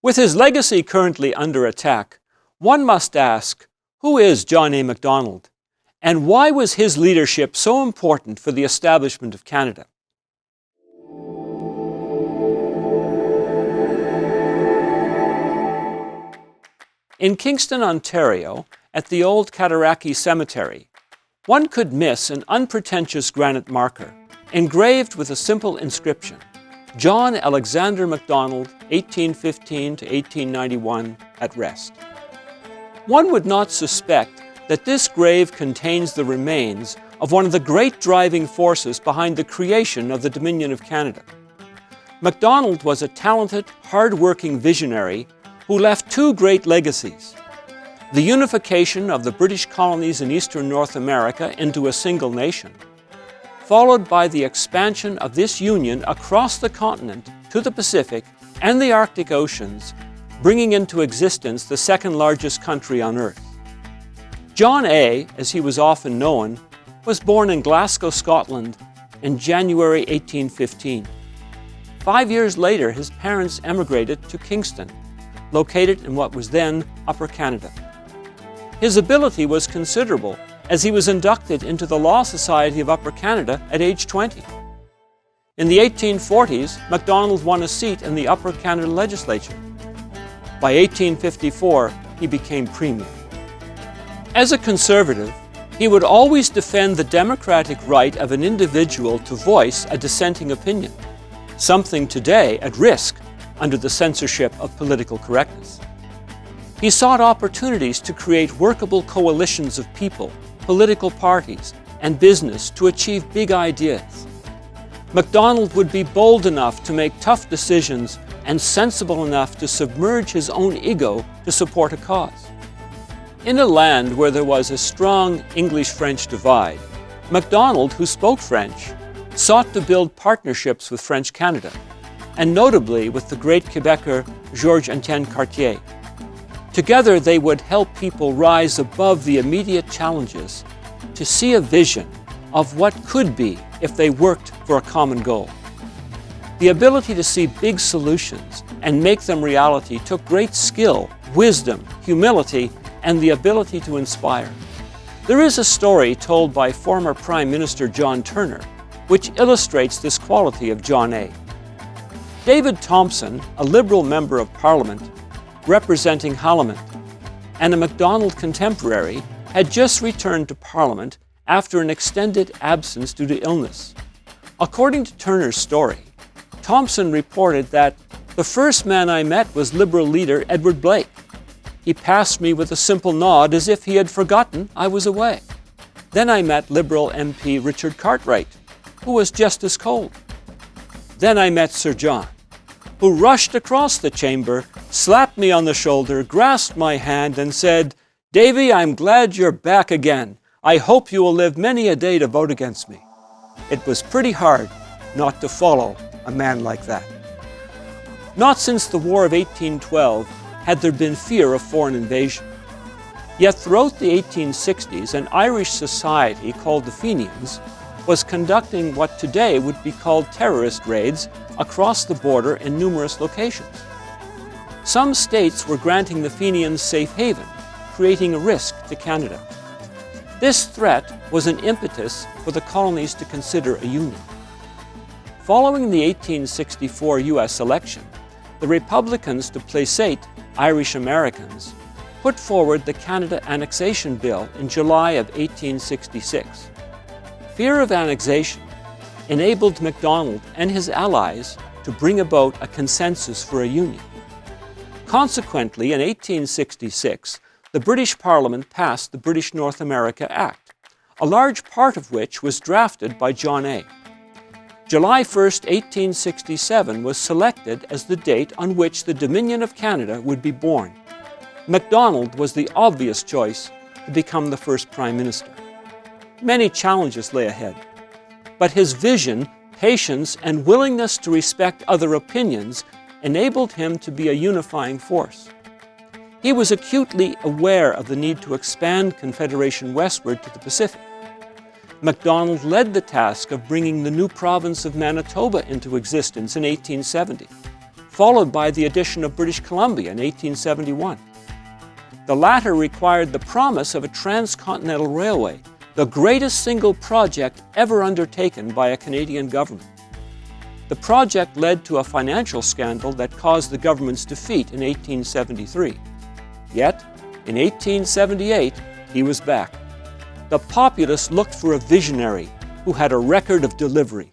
With his legacy currently under attack, one must ask, who is John A. MacDonald, and why was his leadership so important for the establishment of Canada? In Kingston, Ontario, at the old Cataraqui Cemetery, one could miss an unpretentious granite marker engraved with a simple inscription, John Alexander MacDonald, 1815 to 1891, at rest. One would not suspect that this grave contains the remains of one of the great driving forces behind the creation of the Dominion of Canada. MacDonald was a talented, hard-working visionary who left two great legacies: the unification of the British colonies in eastern North America into a single nation, followed by the expansion of this union across the continent to the Pacific and the Arctic Oceans, bringing into existence the second largest country on earth. John A., as he was often known, was born in Glasgow, Scotland in January 1815. 5 years later, his parents emigrated to Kingston, located in what was then Upper Canada. His ability was considerable, as he was inducted into the Law Society of Upper Canada at age 20. In the 1840s, MacDonald won a seat in the Upper Canada legislature. By 1854, he became Premier. As a conservative, he would always defend the democratic right of an individual to voice a dissenting opinion, something today at risk under the censorship of political correctness. He sought opportunities to create workable coalitions of people, political parties, and business to achieve big ideas. MacDonald would be bold enough to make tough decisions and sensible enough to submerge his own ego to support a cause. In a land where there was a strong English-French divide, MacDonald, who spoke French, sought to build partnerships with French Canada, and notably with the great Quebecer Georges-Étienne Cartier. Together, they would help people rise above the immediate challenges to see a vision of what could be if they worked for a common goal. The ability to see big solutions and make them reality took great skill, wisdom, humility, and the ability to inspire. There is a story told by former Prime Minister John Turner which illustrates this quality of John A. David Thompson, a Liberal Member of Parliament representing Haldimand, and a MacDonald contemporary, had just returned to Parliament after an extended absence due to illness. According to Turner's story, Thompson reported that the first man I met was Liberal leader Edward Blake. He passed me with a simple nod as if he had forgotten I was away. Then I met Liberal MP Richard Cartwright, who was just as cold. Then I met Sir John, who rushed across the chamber, slapped me on the shoulder, grasped my hand, and said, "Davy, I'm glad you're back again. I hope you will live many a day to vote against me." It was pretty hard not to follow a man like that. Not since the War of 1812 had there been fear of foreign invasion. Yet throughout the 1860s, an Irish society called the Fenians was conducting what today would be called terrorist raids across the border in numerous locations. Some states were granting the Fenians safe haven, creating a risk to Canada. This threat was an impetus for the colonies to consider a union. Following the 1864 U.S. election, the Republicans, to placate Irish Americans, put forward the Canada Annexation Bill in July of 1866. Fear of annexation enabled MacDonald and his allies to bring about a consensus for a union. Consequently, in 1866, the British Parliament passed the British North America Act, a large part of which was drafted by John A. July 1st, 1867 was selected as the date on which the Dominion of Canada would be born. MacDonald was the obvious choice to become the first Prime Minister. Many challenges lay ahead, but his vision, patience, and willingness to respect other opinions enabled him to be a unifying force. He was acutely aware of the need to expand Confederation westward to the Pacific. MacDonald led the task of bringing the new province of Manitoba into existence in 1870. followed by the addition of British Columbia in 1871. The latter required the promise of a transcontinental railway, the greatest single project ever undertaken by a Canadian government. The project led to a financial scandal that caused the government's defeat in 1873. Yet, in 1878, he was back. The populace looked for a visionary who had a record of delivery.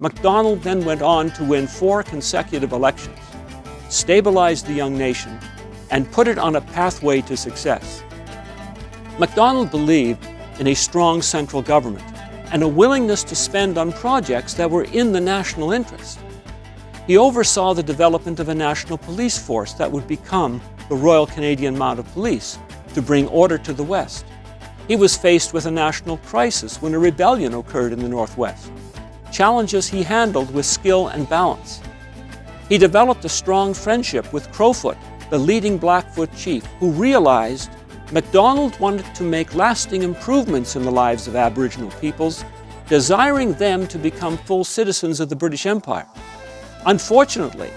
MacDonald then went on to win 4 consecutive elections, stabilized the young nation, and put it on a pathway to success. MacDonald believed in a strong central government and a willingness to spend on projects that were in the national interest. He oversaw the development of a national police force that would become the Royal Canadian Mounted Police to bring order to the West. He was faced with a national crisis when a rebellion occurred in the Northwest, challenges he handled with skill and balance. He developed a strong friendship with Crowfoot, the leading Blackfoot chief, who realized MacDonald wanted to make lasting improvements in the lives of Aboriginal peoples, desiring them to become full citizens of the British Empire. Unfortunately,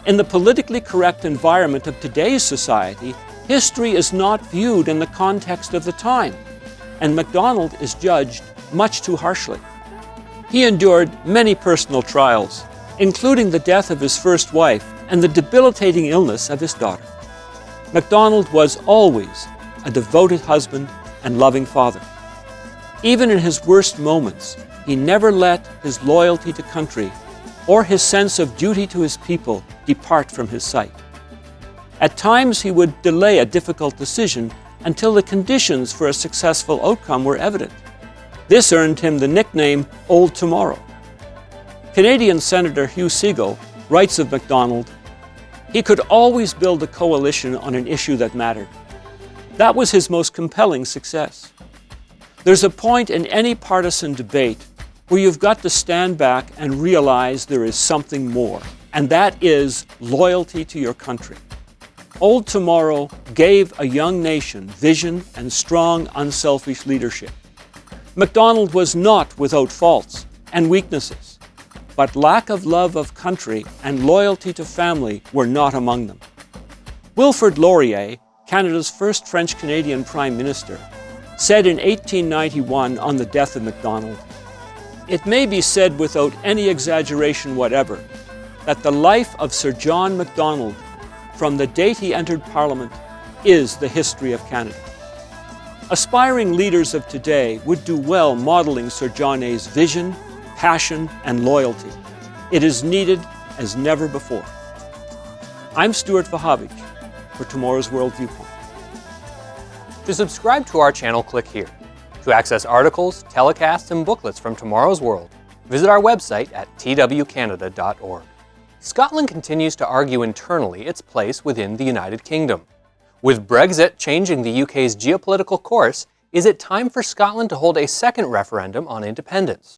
in the politically correct environment of today's society, history is not viewed in the context of the time, and MacDonald is judged much too harshly. He endured many personal trials, including the death of his first wife and the debilitating illness of his daughter. MacDonald was always a devoted husband and loving father. Even in his worst moments, he never let his loyalty to country or his sense of duty to his people depart from his sight. At times, he would delay a difficult decision until the conditions for a successful outcome were evident. This earned him the nickname Old Tomorrow. Canadian Senator Hugh Segal writes of MacDonald, "He could always build a coalition on an issue that mattered. That was his most compelling success." There's a point in any partisan debate where you've got to stand back and realize there is something more, and that is loyalty to your country. Old Tomorrow gave a young nation vision and strong, unselfish leadership. MacDonald was not without faults and weaknesses, but lack of love of country and loyalty to family were not among them. Wilfrid Laurier, Canada's first French-Canadian Prime Minister, said in 1891 on the death of MacDonald, "It may be said without any exaggeration whatever that the life of Sir John MacDonald, from the date he entered Parliament, is the history of Canada." Aspiring leaders of today would do well modeling Sir John A.'s vision, passion, and loyalty. It is needed as never before. I'm Stuart Vahavich for Tomorrow's World Viewpoint. To subscribe to our channel, click here. To access articles, telecasts, and booklets from Tomorrow's World, visit our website at twcanada.org. Scotland continues to argue internally its place within the United Kingdom. With Brexit changing the UK's geopolitical course, is it time for Scotland to hold a second referendum on independence?